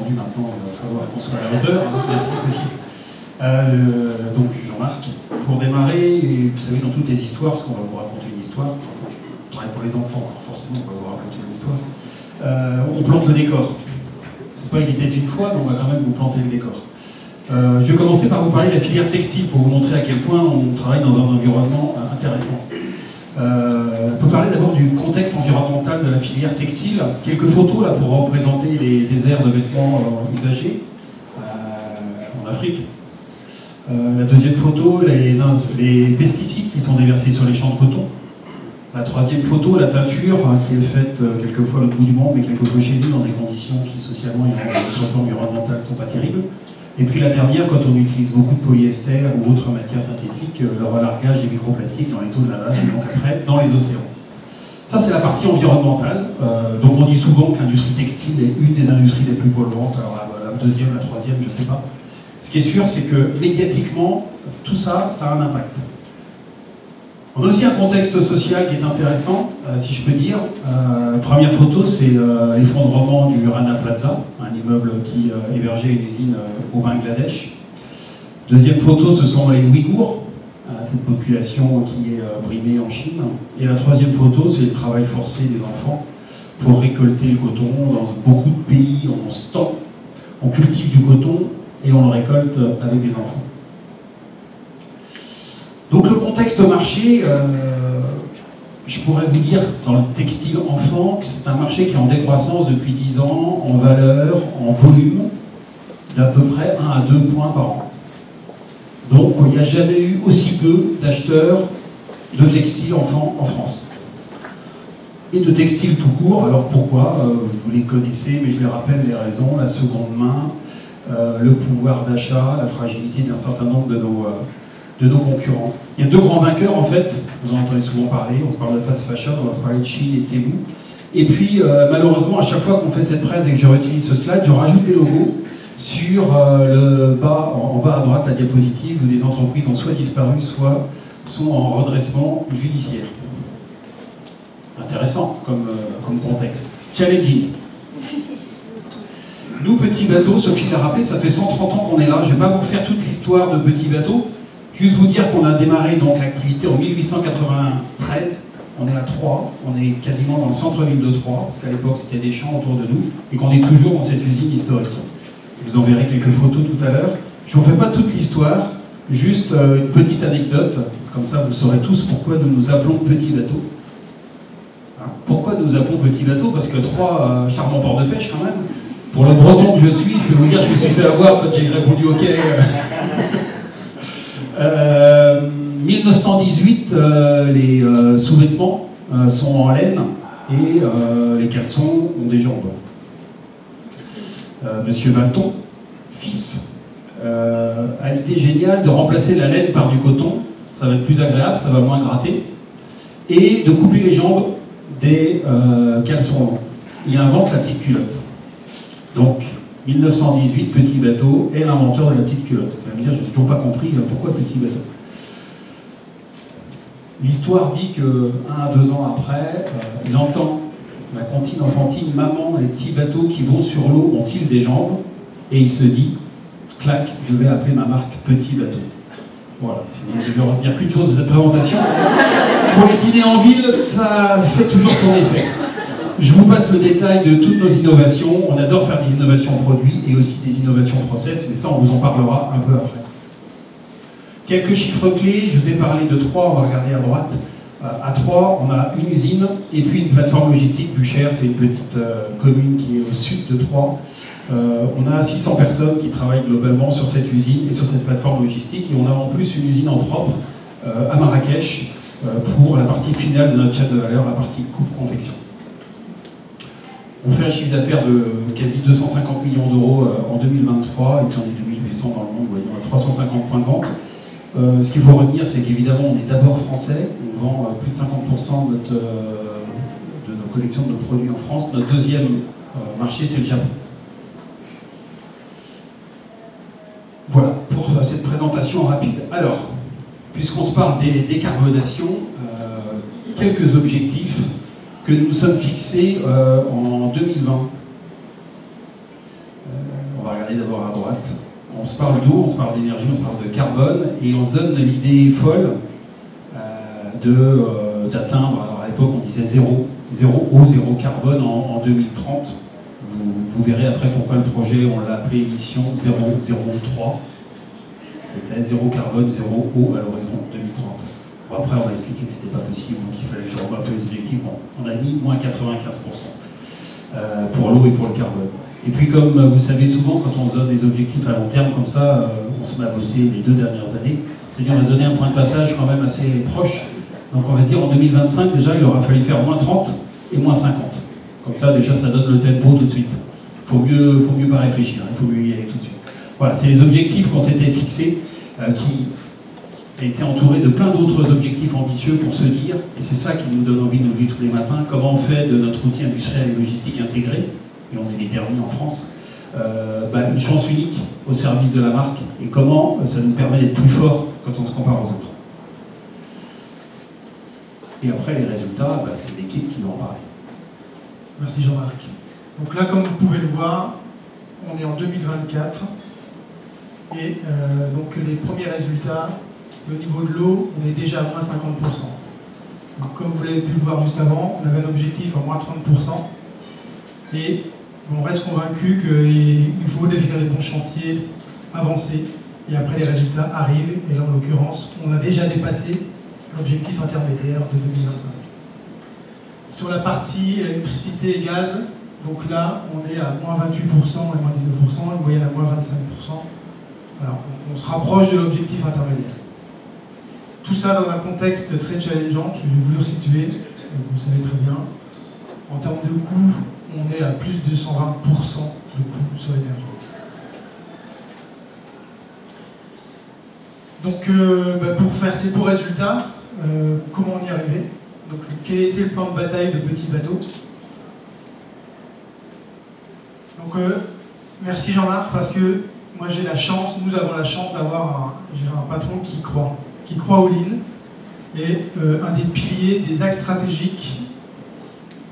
entendu maintenant, il va falloir qu'on soit à la hauteur. Hein. Merci Sophie. Donc Jean-Marc, pour démarrer, vous savez, dans toutes les histoires, parce qu'on va vous raconter une histoire, on travaille pour les enfants, alors forcément on va vous raconter une histoire, on plante le décor. C'est pas il était une fois, mais on va quand même vous planter le décor. Je vais commencer par vous parler de la filière textile pour vous montrer à quel point on travaille dans un environnement intéressant. On peut parler d'abord du contexte environnemental de la filière textile. Quelques photos là pour représenter les déserts de vêtements usagés en Afrique. La deuxième photo, les pesticides qui sont déversés sur les champs de coton. La troisième photo, la teinture qui est faite quelquefois à l'autre bout du monde, mais quelquefois chez nous dans des conditions qui socialement et sur le plan environnemental ne sont pas terribles. Et puis la dernière, quand on utilise beaucoup de polyester ou autres matières synthétiques, le relargage des microplastiques dans les eaux de lavage et donc après dans les océans. Ça c'est la partie environnementale. Donc on dit souvent que l'industrie textile est une des industries les plus polluantes. Alors la deuxième, la troisième, je ne sais pas. Ce qui est sûr, c'est que médiatiquement, tout ça, ça a un impact. On a aussi un contexte social qui est intéressant, si je peux dire. Première photo, c'est l'effondrement du Rana Plaza, un immeuble qui hébergeait une usine au Bangladesh. Deuxième photo, ce sont les Ouïghours, cette population qui est brimée en Chine. Et la troisième photo, c'est le travail forcé des enfants pour récolter le coton. Dans beaucoup de pays, on cultive du coton et on le récolte avec des enfants. Donc le contexte marché, je pourrais vous dire dans le textile enfant que c'est un marché qui est en décroissance depuis 10 ans, en valeur, en volume, d'à peu près 1 à 2 points par an. Donc il n'y a jamais eu aussi peu d'acheteurs de textiles enfants en France. Et de textiles tout court, alors pourquoi? Vous les connaissez, mais je les rappelle les raisons, la seconde main, le pouvoir d'achat, la fragilité d'un certain nombre de nos concurrents. Il y a deux grands vainqueurs en fait, vous en entendez souvent parler, on se parle de fast fashion, on va se parler de Shein et Temu. Et puis malheureusement à chaque fois qu'on fait cette presse et que je réutilise ce slide, je rajoute des logos sur le bas, en bas à droite la diapositive où des entreprises ont soit disparu, soit sont en redressement judiciaire. Intéressant comme contexte. Challenging. Nous, Petit Bateau, Sophie l'a rappelé, ça fait 130 ans qu'on est là. Je ne vais pas vous refaire toute l'histoire de Petit Bateau. Juste vous dire qu'on a démarré donc l'activité en 1893. On est à Troyes, on est quasiment dans le centre-ville de Troyes, parce qu'à l'époque c'était des champs autour de nous, et qu'on est toujours dans cette usine historique. Je vous enverrai quelques photos tout à l'heure. Je ne vous fais pas toute l'histoire, juste une petite anecdote, comme ça vous saurez tous pourquoi nous nous appelons Petit Bateau. Hein, pourquoi nous nous appelons Petit Bateau? Parce que Troyes, charmant port de pêche quand même. Pour le breton que je suis, je peux vous dire que je me suis fait avoir quand j'ai répondu OK. 1918, les sous-vêtements sont en laine et les caleçons ont des jambes. Monsieur Valton, fils, a l'idée géniale de remplacer la laine par du coton, ça va être plus agréable, ça va moins gratter, et de couper les jambes des caleçons longs. Il invente la petite culotte. Donc, 1918, Petit Bateau est l'inventeur de la petite culotte. Vous allez me dire, j'ai toujours pas compris pourquoi Petit Bateau. L'histoire dit que 1 à 2 ans après, il entend la comptine enfantine, maman, les petits bateaux qui vont sur l'eau ont-ils des jambes? Et il se dit, clac, je vais appeler ma marque Petit Bateau. Voilà, je ne vais retenir qu'une chose de cette présentation. Pour les dîners en ville, ça fait toujours son effet. Je vous passe le détail de toutes nos innovations. On adore faire des innovations produits et aussi des innovations process, mais ça on vous en parlera un peu après. Quelques chiffres clés, je vous ai parlé de Troyes, on va regarder à droite. À Troyes, on a une usine et puis une plateforme logistique. Buchères, c'est une petite commune qui est au sud de Troyes. On a 600 personnes qui travaillent globalement sur cette usine et sur cette plateforme logistique. Et on a en plus une usine en propre à Marrakech pour la partie finale de notre chaîne de valeur, la partie coupe-confection. On fait un chiffre d'affaires de quasi 250 millions d'euros en 2023, et puis on est 2800 dans le monde, vous voyez, on a 350 points de vente. Ce qu'il faut retenir, c'est qu'évidemment, on est d'abord français, on vend plus de 50% de nos collections, de nos produits en France. Notre deuxième marché, c'est le Japon. Voilà, pour cette présentation rapide. Alors, puisqu'on se parle des décarbonations, quelques objectifs que nous nous sommes fixés en 2020. aller d'abord à droite. On se parle d'eau, on se parle d'énergie, on se parle de carbone, et on se donne l'idée folle d'atteindre, alors à l'époque on disait zéro eau, zéro carbone en 2030. Vous verrez après pourquoi le projet, on l'a appelé mission 003. C'était zéro carbone, zéro eau à l'horizon 2030. Bon, après on a expliqué que c'était pas possible, donc il fallait que je revoie un peu les objectifs. Bon, on a mis moins 95% pour l'eau et pour le carbone. Et puis comme vous savez souvent, quand on se donne des objectifs à long terme comme ça, on se met à bosser les 2 dernières années. C'est-à-dire on va se donner un point de passage quand même assez proche. Donc on va se dire en 2025 déjà il aura fallu faire moins 30 et moins 50. Comme ça déjà ça donne le tempo tout de suite. Faut mieux pas réfléchir, il faut mieux y aller tout de suite. Voilà, c'est les objectifs qu'on s'était fixés qui a été entouré de plein d'autres objectifs ambitieux pour se dire, et c'est ça qui nous donne envie de nous lever tous les matins, comment on fait de notre outil industriel et logistique intégré, et on est les derniers en France, une chance unique au service de la marque, et comment ça nous permet d'être plus forts quand on se compare aux autres. Et après les résultats, c'est l'équipe qui doit en parler. Merci Jean-Marc. Donc là, comme vous pouvez le voir, on est en 2024, et donc les premiers résultats, c'est au niveau de l'eau, on est déjà à moins 50%. Donc, comme vous l'avez pu le voir juste avant, on avait un objectif à moins 30%. Et on reste convaincu qu'il faut définir les bons chantiers, avancer, et après les résultats arrivent. Et là, en l'occurrence, on a déjà dépassé l'objectif intermédiaire de 2025. Sur la partie électricité et gaz, donc là, on est à moins 28% et moins 19%, une moyenne à moins 25%. Alors, on se rapproche de l'objectif intermédiaire. Tout ça dans un contexte très challengeant, je vais vous le situer, vous le savez très bien. En termes de coûts, on est à plus de 120% de coûts sur l'énergie. Donc, pour faire ces beaux résultats, comment on y arrivait? Donc, quel était le plan de bataille de Petit Bateau? Donc, merci Jean-Marc, parce que moi j'ai la chance, nous avons la chance d'avoir un patron qui croit au Lean, et un des piliers, des axes stratégiques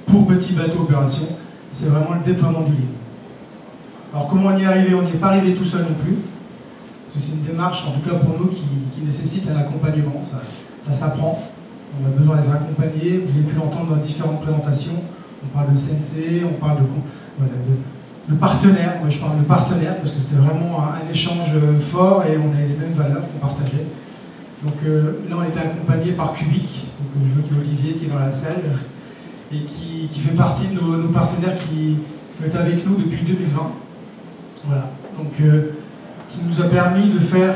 pour Petit Bateau Opération, c'est vraiment le déploiement du Lean. Alors comment on y est arrivé? On n'y est pas arrivé tout seul non plus, parce que c'est une démarche, en tout cas pour nous, qui nécessite un accompagnement, ça s'apprend, on a besoin d'être accompagné, vous avez pu l'entendre dans différentes présentations, on parle de CNC, on parle de partenaire, moi je parle de partenaire, parce que c'était vraiment un échange fort et on avait les mêmes valeurs qu'on partageait. Donc là, on était accompagné par Cubic, donc je vois qu'il y a Olivier qui est dans la salle, et qui fait partie de nos partenaires qui est avec nous depuis 2020. Voilà, donc qui nous a permis de faire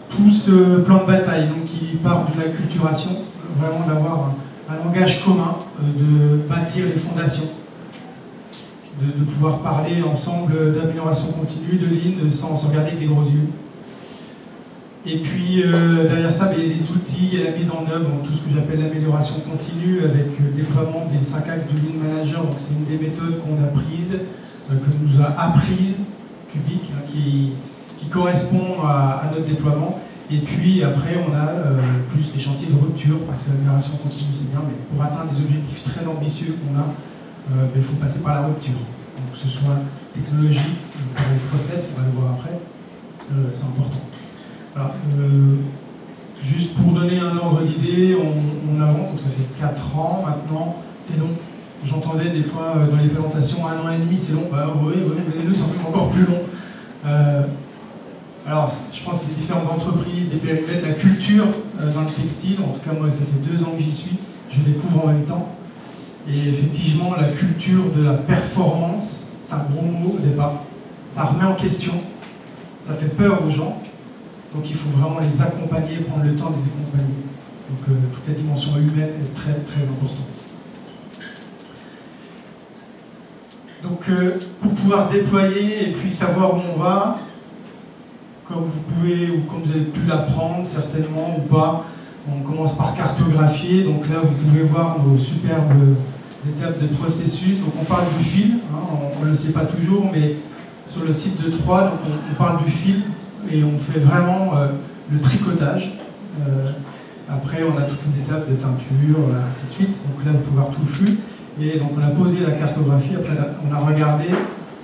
tout ce plan de bataille, donc qui part de l'acculturation, vraiment d'avoir un langage commun, de bâtir les fondations, de pouvoir parler ensemble d'amélioration continue, de Lean, sans se regarder avec des gros yeux. Et puis derrière ça, il y a des outils et la mise en œuvre, donc tout ce que j'appelle l'amélioration continue, avec le déploiement des 5 axes de Lean Manager. Donc c'est une des méthodes qu'on a prises, que nous a apprises Cubic, qui correspond à notre déploiement. Et puis après, on a plus les chantiers de rupture, parce que l'amélioration continue c'est bien, mais pour atteindre des objectifs très ambitieux qu'on a, il faut passer par la rupture. Donc, que ce soit technologique, par les process, on va le voir après, c'est important. Voilà. Juste pour donner un ordre d'idée, on avance, donc ça fait 4 ans maintenant, c'est long. J'entendais des fois dans les présentations 1 an et demi, c'est long, oui, mais nous, c'est encore plus long. Alors, je pense que les différentes entreprises, les périmètres, la culture dans le textile, en tout cas moi, ça fait 2 ans que j'y suis, je découvre en même temps. Et effectivement, la culture de la performance, c'est un gros mot au départ. Ça remet en question, ça fait peur aux gens. Donc il faut vraiment les accompagner, prendre le temps de les accompagner. Donc toute la dimension humaine est très très importante. Donc pour pouvoir déployer et puis savoir où on va, comme vous pouvez ou comme vous avez pu l'apprendre certainement ou pas, on commence par cartographier. Donc là vous pouvez voir nos superbes étapes de processus. Donc on parle du fil, hein, on ne le sait pas toujours, mais sur le site de Troyes, donc on parle du fil. Et on fait vraiment le tricotage. Après, on a toutes les étapes de teinture, ainsi de suite. Donc là, vous pouvez voir tout le flux. Et donc, on a posé la cartographie. Après, on a regardé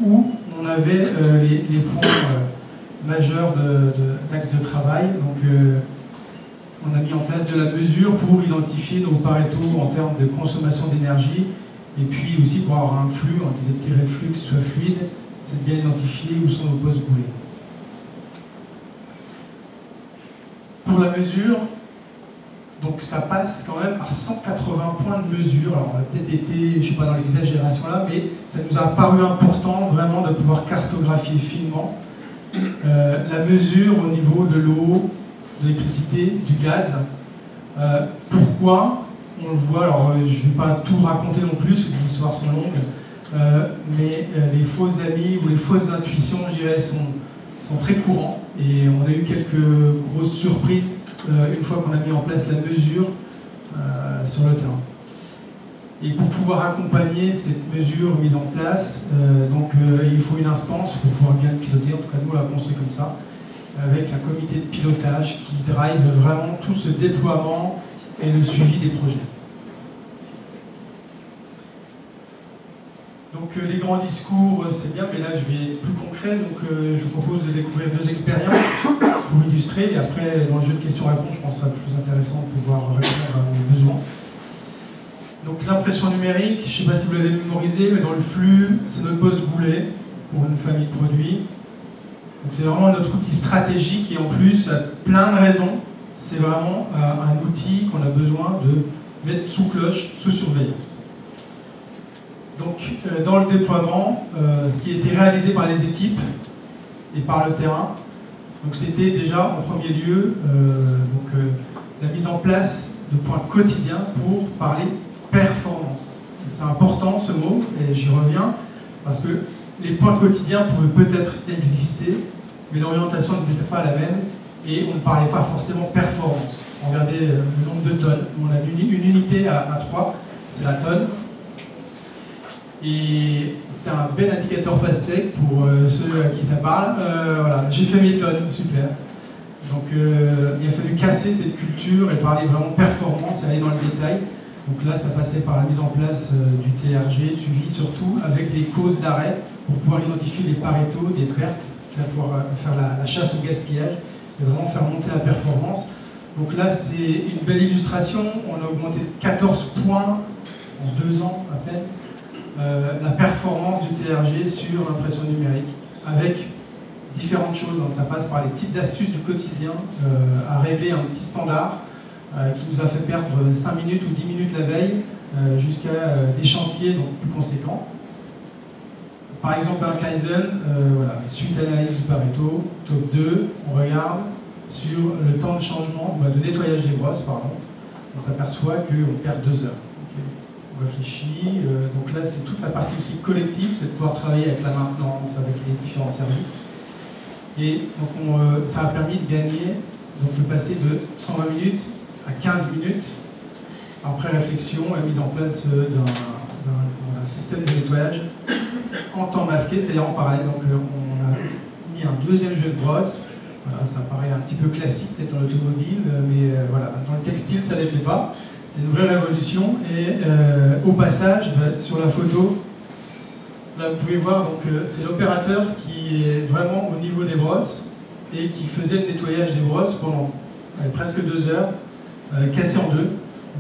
où on avait les points majeurs d'axe de travail. Donc, on a mis en place de la mesure pour identifier nos Pareto en termes de consommation d'énergie, et puis aussi pour avoir un flux, on disait tirer le flux, que ce soit fluide, c'est bien identifier où sont nos postes boulets. Pour la mesure, donc ça passe quand même par 180 points de mesure. Alors on a peut-être été, je ne suis pas dans l'exagération là, mais ça nous a paru important vraiment de pouvoir cartographier finement la mesure au niveau de l'eau, de l'électricité, du gaz. Pourquoi? On le voit, alors je ne vais pas tout raconter non plus, parce que les histoires sont longues, mais les fausses amies ou les fausses intuitions, je dirais, sont très courants. Et on a eu quelques grosses surprises une fois qu'on a mis en place la mesure sur le terrain. Et pour pouvoir accompagner cette mesure mise en place, il faut une instance pour pouvoir bien le piloter. En tout cas, nous, on l'a construit comme ça, avec un comité de pilotage qui drive vraiment tout ce déploiement et le suivi des projets. Donc les grands discours, c'est bien, mais là je vais être plus concret. Donc je vous propose de découvrir deux expériences pour illustrer, et après dans le jeu de questions-réponses, je pense que ça va être plus intéressant de pouvoir répondre à vos besoins. Donc l'impression numérique, je ne sais pas si vous l'avez mémorisé, mais dans le flux, c'est notre boss boulet pour une famille de produits. Donc c'est vraiment notre outil stratégique, et en plus, à plein de raisons, c'est vraiment un outil qu'on a besoin de mettre sous cloche, sous surveillance. Donc, dans le déploiement, ce qui a été réalisé par les équipes et par le terrain, c'était déjà en premier lieu la mise en place de points quotidiens pour parler performance. C'est important ce mot, et j'y reviens, parce que les points quotidiens pouvaient peut-être exister, mais l'orientation n'était pas la même, et on ne parlait pas forcément performance. On regardait le nombre de tonnes. On a une unité à 3, c'est la tonne. Et c'est un bel indicateur pastèque pour ceux à qui ça parle. Voilà, j'ai fait mes tonnes, super. Donc il a fallu casser cette culture et parler vraiment performance et aller dans le détail. Donc là, ça passait par la mise en place du TRG, suivi surtout avec les causes d'arrêt pour pouvoir identifier les paretos, des pertes, pour faire la chasse au gaspillage et vraiment faire monter la performance. Donc là, c'est une belle illustration. On a augmenté de 14 points en 2 ans à peine. La performance du TRG sur l'impression numérique, avec différentes choses. Ça passe par les petites astuces du quotidien, à régler un petit standard qui nous a fait perdre 5 minutes ou 10 minutes la veille, jusqu'à des chantiers donc plus conséquents. Par exemple, un Kaizen, voilà, suite à l'analyse du Pareto, top 2, on regarde sur le temps de changement, de nettoyage des brosses, pardon. On s'aperçoit qu'on perd 2 heures. Réfléchit. Donc là, c'est toute la partie aussi collective, c'est de pouvoir travailler avec la maintenance, avec les différents services. Et donc ça a permis de gagner, donc de passer de 120 minutes à 15 minutes après réflexion et mise en place d'un système de nettoyage en temps masqué, c'est-à-dire en parallèle. Donc on a mis un deuxième jeu de brosse. Voilà, ça paraît un petit peu classique peut-être dans l'automobile, mais voilà, dans le textile ça ne l'était pas. C'est une vraie révolution, et au passage, sur la photo, là vous pouvez voir, c'est l'opérateur qui est vraiment au niveau des brosses et qui faisait le nettoyage des brosses pendant presque 2 heures, cassé en 2. Donc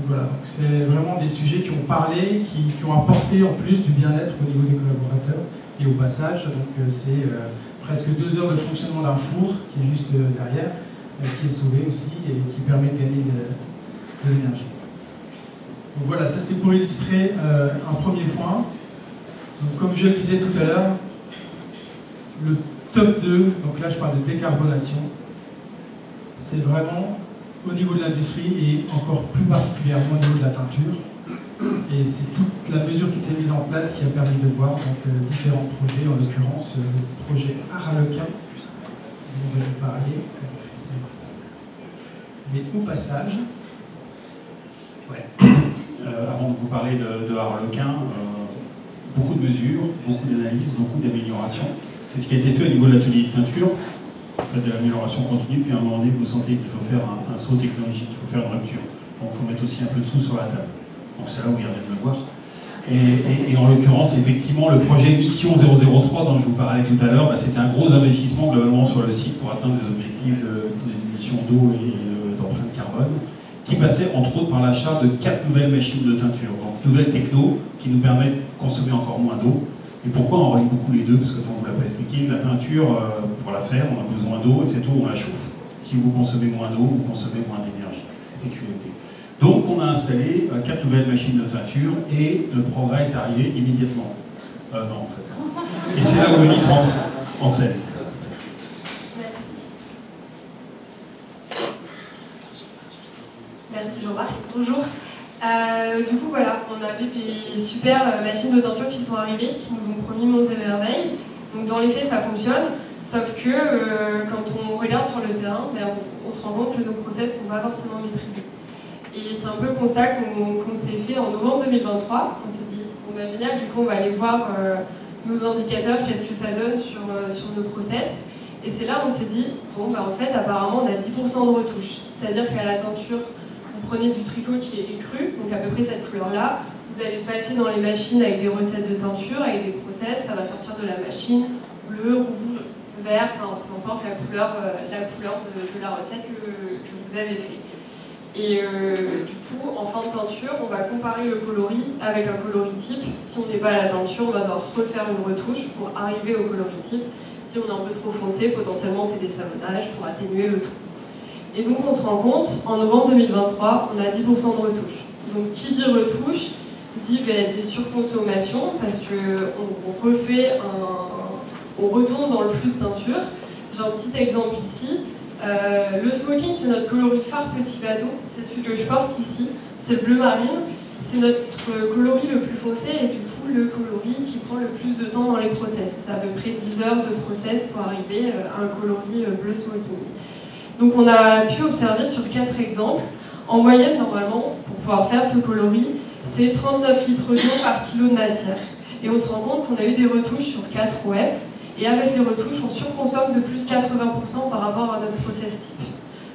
voilà, c'est vraiment des sujets qui ont parlé, qui ont apporté en plus du bien-être au niveau des collaborateurs. Et au passage, c'est presque 2 heures de fonctionnement d'un four qui est juste derrière, qui est sauvé aussi et qui permet de gagner de l'énergie. Donc voilà, ça c'est pour illustrer un premier point. Donc, comme je le disais tout à l'heure, le top 2, donc là je parle de décarbonation, c'est vraiment au niveau de l'industrie et encore plus particulièrement au niveau de la teinture. Et c'est toute la mesure qui était mise en place qui a permis de voir différents projets, en l'occurrence le projet Harlequin, dont on va parler. Mais au passage, avant de vous parler de Harlequin, beaucoup de mesures, beaucoup d'analyses, beaucoup d'améliorations. C'est ce qui a été fait au niveau de l'atelier de teinture. Vous faites de l'amélioration continue, puis à un moment donné, vous sentez qu'il faut faire un saut technologique, il faut faire une rupture. Donc il faut mettre aussi un peu de sous sur la table. Donc c'est là où il vient de me voir. Et en l'occurrence, effectivement, le projet Mission 003 dont je vous parlais tout à l'heure, c'était un gros investissement globalement sur le site pour atteindre des objectifs d'émission d'eau et d'empreinte carbone, qui passait entre autres par l'achat de 4 nouvelles machines de teinture, donc nouvelles techno qui nous permettent de consommer encore moins d'eau. Et pourquoi on relie beaucoup les deux? Parce que ça on ne vous l'a pas expliqué, la teinture, pour la faire, on a besoin d'eau et cette eau on la chauffe. Si vous consommez moins d'eau, vous consommez moins d'énergie. Sécurité. Donc on a installé 4 nouvelles machines de teinture et le progrès est arrivé immédiatement. Non en fait. Et c'est là où Eunice rentre en scène. Merci. Merci Jean-Marc. Bonjour. Du coup voilà, on avait des super machines de teinture qui sont arrivées, qui nous ont promis monts et merveilles. Donc dans les faits ça fonctionne, sauf que quand on regarde sur le terrain, on se rend compte que nos process ne sont pas forcément maîtrisés. Et c'est un peu le constat qu'on s'est fait en novembre 2023. On s'est dit, bon bah génial, du coup on va aller voir nos indicateurs, qu'est-ce que ça donne sur nos process. Et c'est là où on s'est dit, bon bah en fait apparemment on a 10% de retouche. C'est-à-dire qu'à la teinture, vous prenez du tricot qui est écru, donc à peu près cette couleur-là, vous allez passer dans les machines avec des recettes de teinture, avec des process, ça va sortir de la machine, bleu, rouge, vert, enfin peu importe la couleur de la recette que vous avez fait. Et du coup, en fin de teinture, on va comparer le coloris avec un coloris type. Si on n'est pas à la teinture, on va devoir refaire une retouche pour arriver au coloris type. Si on est un peu trop foncé, potentiellement on fait des sabotages pour atténuer le tout. Et donc on se rend compte, en novembre 2023, on a 10% de retouche. Donc qui dit retouche, dit des surconsommations, parce qu'on refait on retourne dans le flux de teinture. J'ai un petit exemple ici. Le smoking, c'est notre coloris phare petit bateau, c'est celui que je porte ici, c'est le bleu marine, c'est notre coloris le plus foncé et du coup le coloris qui prend le plus de temps dans les process. C'est à peu près 10 heures de process pour arriver à un coloris bleu smoking. Donc on a pu observer sur 4 exemples, en moyenne normalement, pour pouvoir faire ce coloris, c'est 39 litres d'eau par kilo de matière. Et on se rend compte qu'on a eu des retouches sur 4 OF, et avec les retouches, on surconsomme de plus 80% par rapport à notre process type.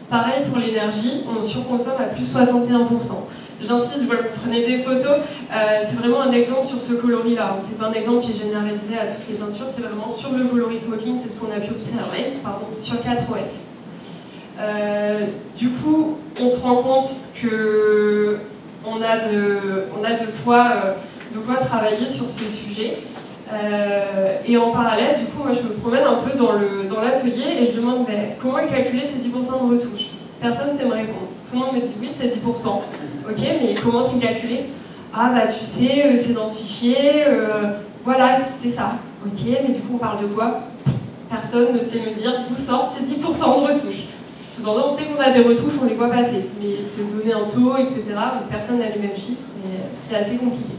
Pareil pour l'énergie, on surconsomme à plus 61%. J'insiste, vous prenez des photos, c'est vraiment un exemple sur ce coloris-là. C'est pas un exemple qui est généralisé à toutes les teintures, c'est vraiment sur le coloris smoking, c'est ce qu'on a pu observer, sur 4 OF. Du coup, on se rend compte qu'on a de quoi travailler sur ce sujet. Et en parallèle, du coup, moi je me promène un peu dans l'atelier et je demande comment est calculé ces 10% de retouche. Personne ne sait me répondre. Tout le monde me dit oui, c'est 10%. Ok, mais comment c'est calculé? Ah bah tu sais, c'est dans ce fichier, voilà, c'est ça. Ok, mais du coup on parle de quoi? Personne ne sait me dire d'où sortent ces 10% de retouche. Cependant, on sait qu'on a des retouches, on les voit passer. Mais se donner un taux, etc., personne n'a les mêmes chiffres, et c'est assez compliqué.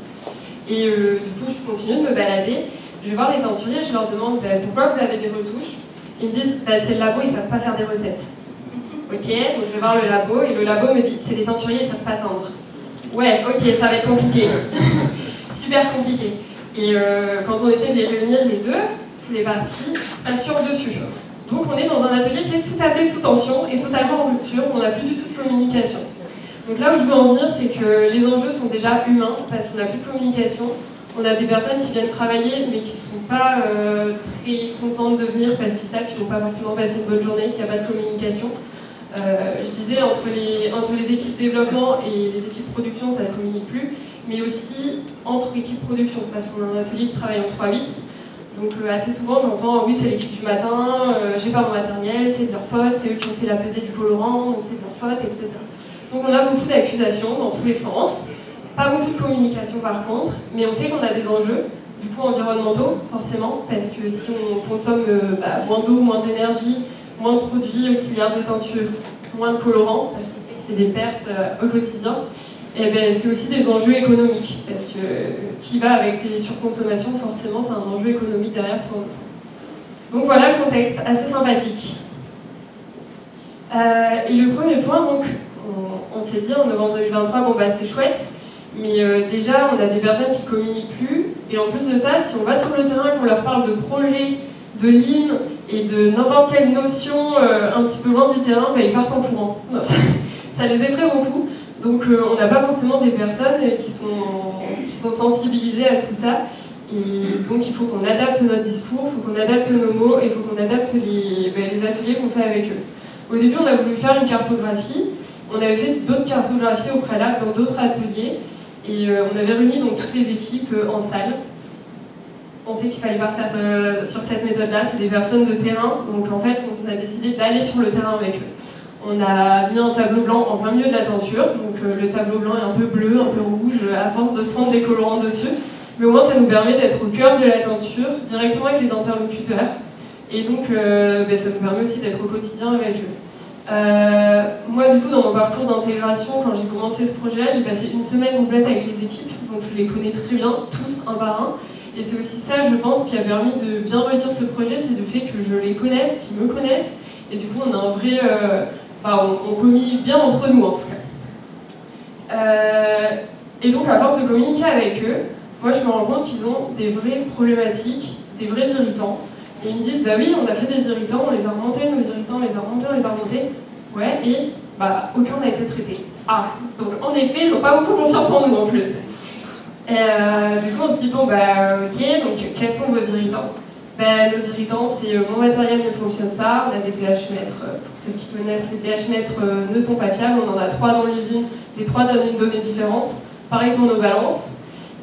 Et du coup, je continue de me balader. Je vais voir les teinturiers, je leur demande pourquoi vous avez des retouches. Ils me disent c'est le labo, ils ne savent pas faire des recettes. Ok, donc je vais voir le labo, et le labo me dit c'est les teinturiers, ils ne savent pas teindre. Ouais, ok, ça va être compliqué. Super compliqué. Et quand on essaie de les réunir les deux, tous les parties, ça surfe dessus. Donc on est dans un atelier qui est tout à fait sous tension et totalement en rupture, on n'a plus du tout de communication. Donc là où je veux en venir, c'est que les enjeux sont déjà humains, parce qu'on n'a plus de communication. On a des personnes qui viennent travailler, mais qui ne sont pas très contentes de venir parce qu'ils savent qu'ils ne vont pas forcément passer une bonne journée, qu'il n'y a pas de communication. Je disais, entre les équipes développement et les équipes production, ça ne communique plus, mais aussi entre équipes production, parce qu'on a un atelier qui travaille en 3-8. Donc assez souvent j'entends oui c'est l'équipe du matin, j'ai pas mon matériel, c'est de leur faute, c'est eux qui ont fait la pesée du colorant, donc c'est de leur faute, etc. Donc on a beaucoup d'accusations dans tous les sens, pas beaucoup de communication par contre, mais on sait qu'on a des enjeux, du coup environnementaux forcément, parce que si on consomme moins d'eau, moins d'énergie, moins de produits auxiliaires de teinture, moins de colorants, parce qu'on sait que c'est des pertes au quotidien, et c'est aussi des enjeux économiques, parce que qui va avec ces surconsommations, forcément c'est un enjeu économique derrière pour nous. Donc voilà le contexte, assez sympathique. Et le premier point, donc, on s'est dit en novembre 2023, c'est chouette, mais déjà on a des personnes qui ne communiquent plus, et en plus de ça, si on va sur le terrain et qu'on leur parle de projet, de ligne et de n'importe quelle notion un petit peu loin du terrain, ils partent en courant. Ça les effraie beaucoup. Donc on n'a pas forcément des personnes qui sont sensibilisées à tout ça. Et donc il faut qu'on adapte notre discours, il faut qu'on adapte nos mots et il faut qu'on adapte les ateliers qu'on fait avec eux. Au début, on a voulu faire une cartographie. On avait fait d'autres cartographies au préalable dans d'autres ateliers. Et on avait réuni donc toutes les équipes en salle. On sait qu'il fallait partir sur cette méthode-là. C'est des personnes de terrain. Donc en fait, on a décidé d'aller sur le terrain avec eux. On a mis un tableau blanc en plein milieu de la teinture. Donc le tableau blanc est un peu bleu, un peu rouge, à force de se prendre des colorants dessus. Mais au moins, ça nous permet d'être au cœur de la teinture, directement avec les interlocuteurs. Et donc, ça nous permet aussi d'être au quotidien avec eux. Moi, du coup, dans mon parcours d'intégration, quand j'ai commencé ce projet-là, j'ai passé une semaine complète avec les équipes. Donc, je les connais très bien, tous un par un. Et c'est aussi ça, je pense, qui a permis de bien réussir ce projet, c'est le fait que je les connaisse, qu'ils me connaissent. Et du coup, on a un vrai... on communique bien entre nous, en tout cas. Et donc, à force de communiquer avec eux, moi, je me rends compte qu'ils ont des vraies problématiques, des vrais irritants. Et ils me disent, bah oui, on a fait des irritants, on les a remontés, nos irritants, on les a remontés, on les a remontés. Ouais, et aucun n'a été traité. Ah, donc en effet, ils n'ont pas beaucoup confiance en nous en plus. Et du coup, on se dit, bon, ok, donc quels sont vos irritants? Nos irritants, c'est mon matériel ne fonctionne pas, on a des pH mètres, pour ceux qui connaissent, les pH mètres ne sont pas fiables, on en a 3 dans l'usine, les 3 donnent une donnée différente. Pareil pour nos balances.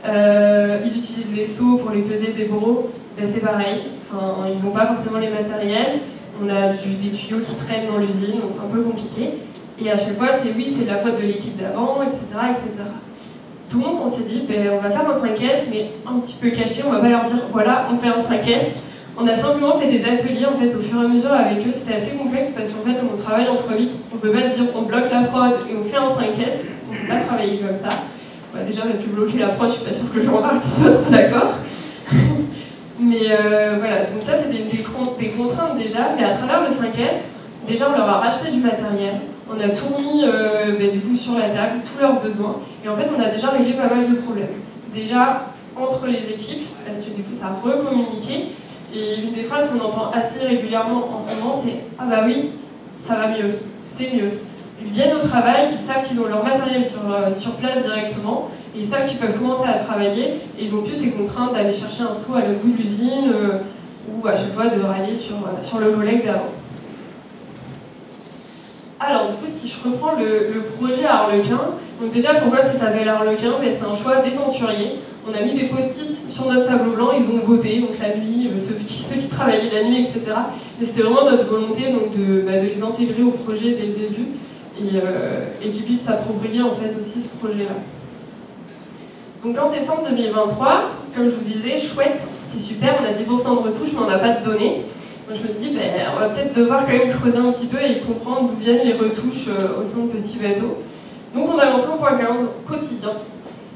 Ils utilisent les seaux pour les peser des bourreaux, c'est pareil, enfin, ils n'ont pas forcément les matériels, on a des tuyaux qui traînent dans l'usine, donc c'est un peu compliqué, et à chaque fois c'est de la faute de l'équipe d'avant, etc., etc. Donc on s'est dit, on va faire un 5S, mais un petit peu caché, on va pas leur dire, voilà, on fait un 5S, on a simplement fait des ateliers en fait, au fur et à mesure avec eux, c'était assez complexe parce qu'en fait on travaille en 3-8, on peut pas se dire on bloque la prod et on fait un 5S, on peut pas travailler comme ça. Déjà parce que bloquer la prod, je suis pas sûre que Jean-Marc soit trop d'accord. Mais voilà, donc ça c'était des contraintes déjà, mais à travers le 5S, déjà on leur a racheté du matériel, on a tout remis du coup sur la table, tous leurs besoins, et en fait on a déjà réglé pas mal de problèmes. Déjà entre les équipes, parce que du coup ça a recommuniqué, et une des phrases qu'on entend assez régulièrement en ce moment c'est « Ah bah oui, ça va mieux, c'est mieux ». Ils viennent au travail, ils savent qu'ils ont leur matériel sur place directement, et ils savent qu'ils peuvent commencer à travailler, et ils n'ont plus ces contraintes d'aller chercher un seau à l'autre bout de l'usine, ou à chaque fois de rallier sur le collègue d'avant. Alors du coup, si je reprends le projet Harlequin, donc déjà pourquoi ça s'appelle Harlequin? C'est un choix des tenturiers. On a mis des post-it sur notre tableau blanc, ils ont voté, donc la nuit, ceux qui travaillaient la nuit, etc. Mais c'était vraiment notre volonté donc, de les intégrer au projet dès le début, et qu'ils puissent s'approprier en fait aussi ce projet-là. Donc en décembre 2023, comme je vous disais, chouette, c'est super, on a 10% de retouches, mais on n'a pas de données. Donc je me suis dit, on va peut-être devoir quand même creuser un petit peu et comprendre d'où viennent les retouches au sein de Petit Bateau. Donc on a lancé un point 15 quotidien,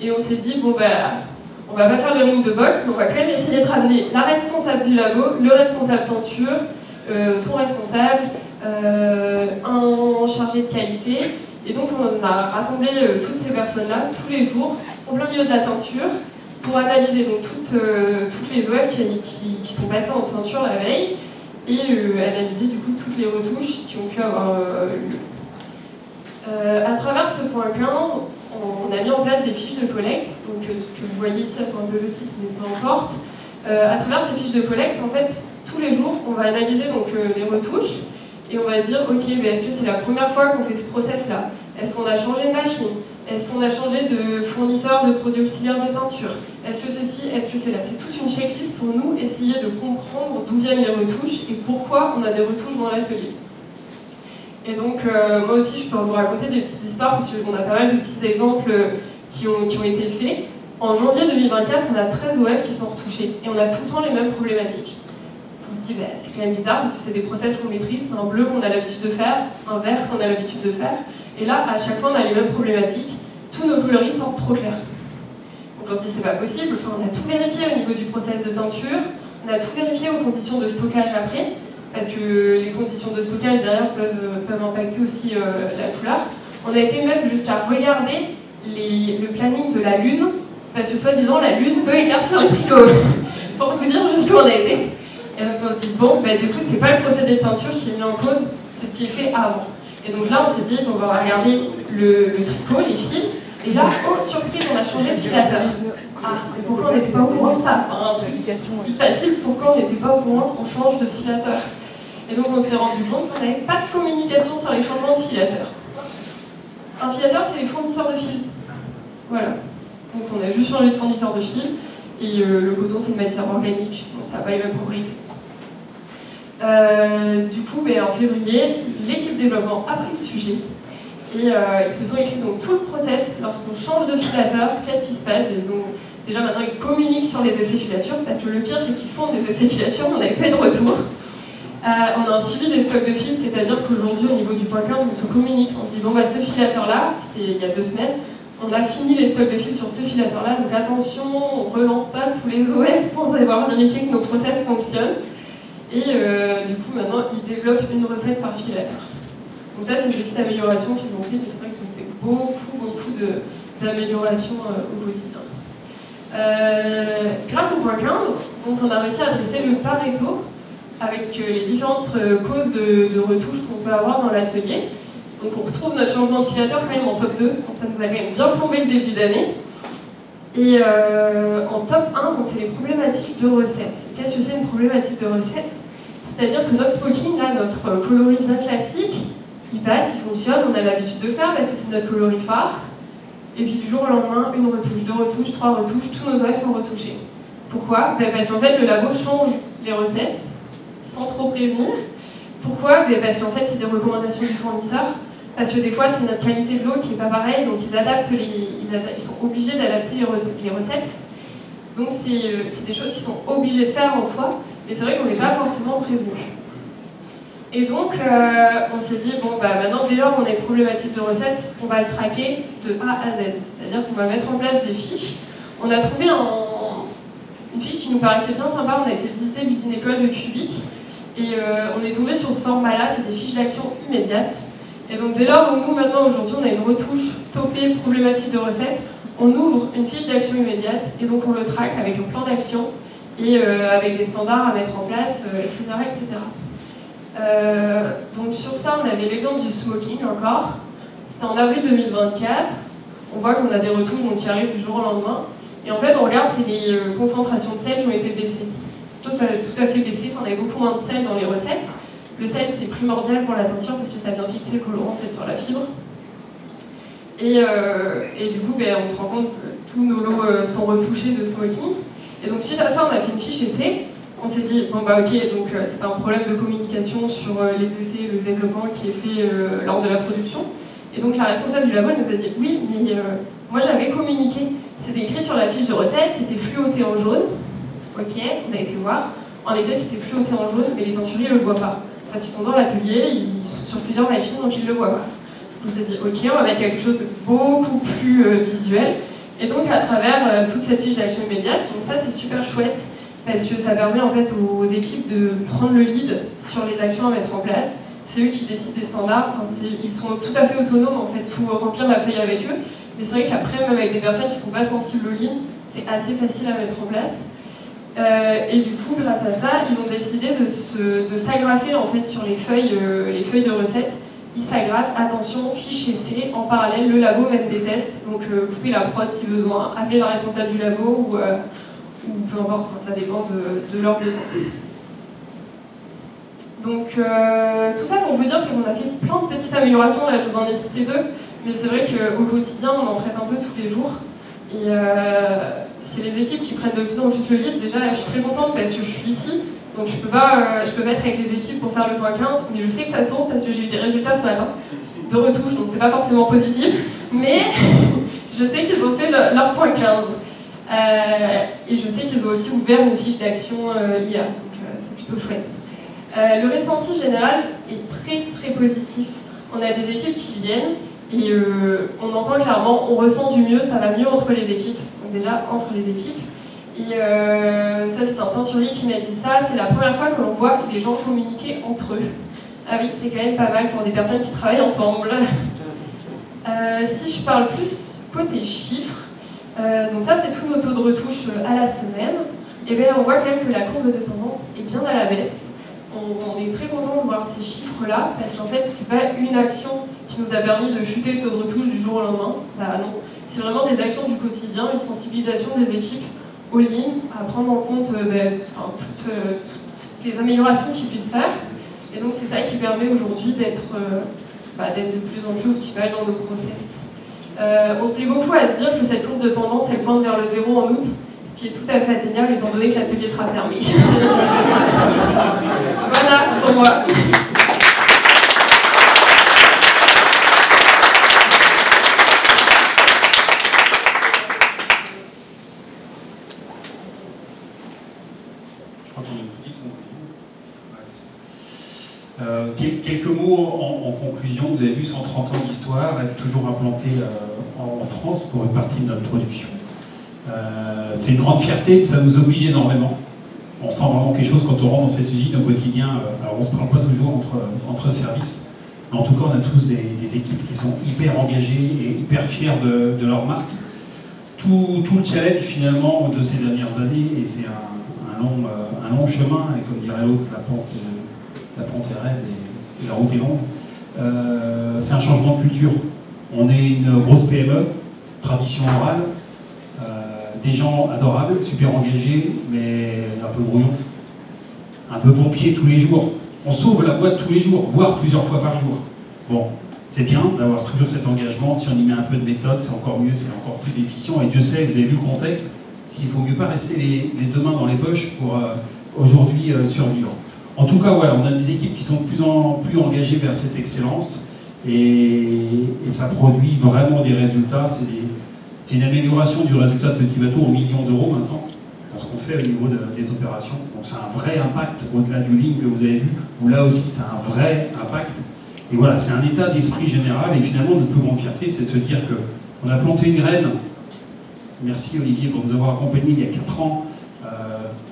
et on s'est dit, on va pas faire le ring de boxe, mais on va quand même essayer de ramener la responsable du labo, le responsable teinture, son responsable, un chargé de qualité, et donc on a rassemblé toutes ces personnes-là tous les jours au plein milieu de la teinture pour analyser donc toutes les OF qui sont passées en teinture la veille et analyser du coup toutes les retouches qui ont pu avoir lieu. À travers ce point 15, on a mis en place des fiches de collecte, donc que vous voyez ici, elles sont un peu petites, mais peu importe. À travers ces fiches de collecte, en fait, tous les jours, on va analyser donc, les retouches, et on va se dire, ok, est-ce que c'est la première fois qu'on fait ce process-là? Est-ce qu'on a changé de machine? Est-ce qu'on a changé de fournisseur de produits auxiliaires de teinture? Est-ce que ceci? Est-ce que c'est là? C'est toute une checklist pour nous, essayer de comprendre d'où viennent les retouches et pourquoi on a des retouches dans l'atelier. Et donc, moi aussi, je peux vous raconter des petites histoires, parce qu'on a pas mal de petits exemples qui ont été faits. En janvier 2024, on a 13 OF qui sont retouchés, et on a tout le temps les mêmes problématiques. On se dit, c'est quand même bizarre, parce que c'est des process qu'on maîtrise, c'est un bleu qu'on a l'habitude de faire, un vert qu'on a l'habitude de faire, et là, à chaque fois, on a les mêmes problématiques. Tous nos coloris sortent trop clairs. Donc on se dit, c'est pas possible, on a tout vérifié au niveau du process de teinture, on a tout vérifié aux conditions de stockage après, parce que les conditions de stockage derrière peuvent impacter aussi la couleur. On a été même jusqu'à regarder le planning de la Lune, parce que soi-disant la Lune peut éclaircir les tricots. Pour vous dire jusqu'où on a été. Et donc on se dit, bon, du coup, c'est pas le procédé de teinture qui est mis en cause, c'est ce qui est fait avant. Et donc là, on s'est dit, on va regarder le tricot, les fils, et là, oh, surprise, on a changé de filateur. Ah, mais pourquoi on n'était pas au courant de ça? Enfin, un truc si facile, pourquoi on n'était pas au courant qu'on change de filateur? Et donc on s'est rendu compte qu'on n'avait pas de communication sur les changements de filateur. Un filateur, c'est les fournisseurs de fils. Voilà. Donc on a juste changé de fournisseur de fils, et le coton, c'est une matière organique, donc ça n'a pas les mêmes propriétés. Du coup, en février, l'équipe développement a pris le sujet et ils se sont écrits donc tout le process lorsqu'on change de filateur, qu'est-ce qui se passe. Déjà maintenant ils communiquent sur les essais filatures, parce que le pire c'est qu'ils font des essais filatures, on n'avait pas eu de retour. On a un suivi des stocks de fils, c'est-à-dire qu'aujourd'hui au niveau du point 15 on se communique, on se dit bon ce filateur là, c'était il y a 2 semaines, on a fini les stocks de fils sur ce filateur là, donc attention, on ne relance pas tous les OF sans avoir vérifié que nos process fonctionnent. Et du coup, maintenant, ils développent une recette par filateur. Donc ça, c'est une petite amélioration qu'ils ont fait, mais c'est vrai qu'ils ont fait beaucoup d'améliorations au quotidien. Grâce au point 15, donc, on a réussi à dresser le Pareto avec les différentes causes de retouches qu'on peut avoir dans l'atelier. Donc on retrouve notre changement de filateur quand même en top 2, donc ça nous a quand même bien plombé le début d'année. Et en top 1, c'est les problématiques de recettes. Qu'est-ce que c'est une problématique de recettes? C'est-à-dire que notre smoking, là, notre coloris bien classique, il passe, il fonctionne, on a l'habitude de faire parce que c'est notre coloris phare. Et puis du jour au lendemain, une retouche, 2 retouches, 3 retouches, tous nos OF sont retouchés. Pourquoi? Parce qu'en fait, le labo change les recettes sans trop prévenir. Pourquoi? Parce qu'en fait, c'est des recommandations du fournisseur. Parce que des fois, c'est notre qualité de l'eau qui n'est pas pareille, donc ils sont obligés d'adapter les recettes. Donc c'est des choses qu'ils sont obligés de faire en soi, mais c'est vrai qu'on n'est pas forcément prévenu. Et donc, on s'est dit, maintenant, dès lors qu'on a une problématique de recettes, on va le traquer de A à Z. C'est-à-dire qu'on va mettre en place des fiches. On a trouvé une fiche qui nous paraissait bien sympa, on a été visiter l'usine école de Cubic, et on est tombé sur ce format-là, c'est des fiches d'action immédiates. Et donc dès lors où nous, maintenant, aujourd'hui, on a une retouche topée problématique de recettes, on ouvre une fiche d'action immédiate et donc on le traque avec un plan d'action et avec des standards à mettre en place, etc. etc. Donc sur ça, on avait l'exemple du smoking encore. C'était en avril 2024. On voit qu'on a des retouches donc, qui arrivent du jour au lendemain. Et en fait, on regarde, c'est les concentrations de sel qui ont été baissées. Tout à fait baissées, on avait beaucoup moins de sel dans les recettes. Le sel, c'est primordial pour la teinture parce que ça vient fixer le colorant en fait, sur la fibre. Et du coup, on se rend compte que tous nos lots sont retouchés de smoking. Et donc, suite à ça, on a fait une fiche essai. On s'est dit, ok, donc c'est un problème de communication sur les essais, le développement qui est fait lors de la production. Et donc, la responsable du labo nous a dit, oui, mais moi j'avais communiqué. C'était écrit sur la fiche de recette, c'était fluoté en jaune. Ok, on a été voir. En effet, c'était fluoté en jaune, mais les teinturiers ne le voient pas. Parce qu'ils sont dans l'atelier, ils sont sur plusieurs machines, donc ils ne le voient pas. On s'est dit, ok, on va mettre quelque chose de beaucoup plus visuel. Et donc, à travers toute cette fiche d'action immédiate, donc ça, c'est super chouette, parce que ça permet en fait aux équipes de prendre le lead sur les actions à mettre en place. C'est eux qui décident des standards, ils sont tout à fait autonomes, en fait, il faut remplir la feuille avec eux. Mais c'est vrai qu'après, même avec des personnes qui ne sont pas sensibles au lead, c'est assez facile à mettre en place. Et du coup, grâce à ça, ils ont décidé de s'agrafer en fait sur les feuilles de recettes. Ils s'agrafent, attention, fiche essai, en parallèle, le labo mène des tests, donc couper la prod si besoin, appeler la responsable du labo ou peu importe, ça dépend de leurs besoins. Donc tout ça pour vous dire, c'est qu'on a fait plein de petites améliorations, là je vous en ai cité 2, mais c'est vrai qu'au quotidien, on en traite un peu tous les jours. Et c'est les équipes qui prennent de plus en plus le lead. Déjà, là, je suis très contente parce que je suis ici, donc je peux pas être avec les équipes pour faire le point 15, mais je sais que ça tourne parce que j'ai eu des résultats ce matin de retouche, donc c'est pas forcément positif, mais je sais qu'ils ont fait leur point 15. Et je sais qu'ils ont aussi ouvert une fiche d'action IA, donc c'est plutôt chouette. Le ressenti général est très très positif. On a des équipes qui viennent et on entend clairement, on ressent du mieux, ça va mieux entre les équipes. Donc déjà, entre les équipes. Et ça, c'est un teinturier qui m'a dit ça. C'est la première fois que l'on voit les gens communiquer entre eux. Ah oui, c'est quand même pas mal pour des personnes qui travaillent ensemble. Si je parle plus côté chiffres, donc ça, c'est tous nos taux de retouche à la semaine. Et bien, on voit quand même que la courbe de tendance est bien à la baisse. on est très content de voir ces chiffres-là, parce qu'en fait, c'est pas une action qui nous a permis de chuter le taux de retouche du jour au lendemain. Bah non, c'est vraiment des actions du quotidien, une sensibilisation des équipes aux lignes, à prendre en compte toutes les améliorations qu'ils puissent faire. Et donc c'est ça qui permet aujourd'hui d'être de plus en plus optimal dans nos process. On se plaît beaucoup à se dire que cette courbe de tendance, elle pointe vers le zéro en août, ce qui est tout à fait atteignable étant donné que l'atelier sera fermé. Voilà pour moi. Quelques mots en conclusion. Vous avez vu 130 ans d'histoire, être toujours implanté en France pour une partie de notre production. C'est une grande fierté, ça nous oblige énormément. On sent vraiment quelque chose quand on rentre dans cette usine au quotidien. Alors on ne se prend pas toujours entre services, mais en tout cas on a tous des équipes qui sont hyper engagées et hyper fiers de leur marque. Tout le challenge finalement de ces dernières années, et c'est un long chemin, et comme dirait l'autre, la pente est raide et la route est longue. C'est un changement de culture. On est une grosse PME, tradition orale, des gens adorables, super engagés, mais un peu brouillons, un peu pompiers tous les jours. On sauve la boîte tous les jours, voire plusieurs fois par jour. Bon, c'est bien d'avoir toujours cet engagement. Si on y met un peu de méthode, c'est encore mieux, c'est encore plus efficient. Et Dieu sait, vous avez vu le contexte, s'il faut mieux pas rester les deux mains dans les poches pour aujourd'hui survivre. En tout cas, voilà, on a des équipes qui sont de plus en plus engagées vers cette excellence et ça produit vraiment des résultats. C'est une amélioration du résultat de Petit Bateau en millions d'euros maintenant, dans ce qu'on fait au niveau des opérations. Donc c'est un vrai impact au-delà du ligne que vous avez vu, où là aussi c'est un vrai impact. Et voilà, c'est un état d'esprit général et finalement notre plus grande fierté, c'est se dire qu'on a planté une graine. Merci Olivier pour nous avoir accompagnés il y a 4 ans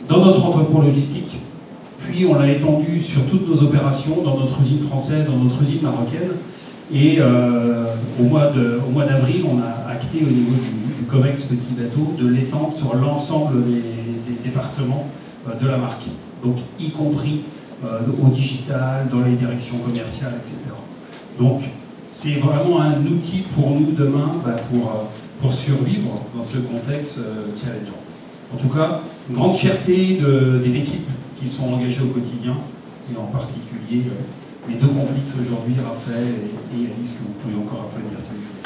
dans notre entrepôt logistique. Puis on l'a étendu sur toutes nos opérations, dans notre usine française, dans notre usine marocaine. Et au mois d'avril, on a acté au niveau du COMEX Petit Bateau de l'étendre sur l'ensemble des départements de la marque. Donc y compris au digital, dans les directions commerciales, etc. Donc c'est vraiment un outil pour nous demain pour survivre dans ce contexte challengeant. En tout cas, une grande fierté des équipes qui sont engagées au quotidien, et en particulier mes deux complices aujourd'hui, Raphaël et Alice, que vous pouvez encore applaudir. Salut.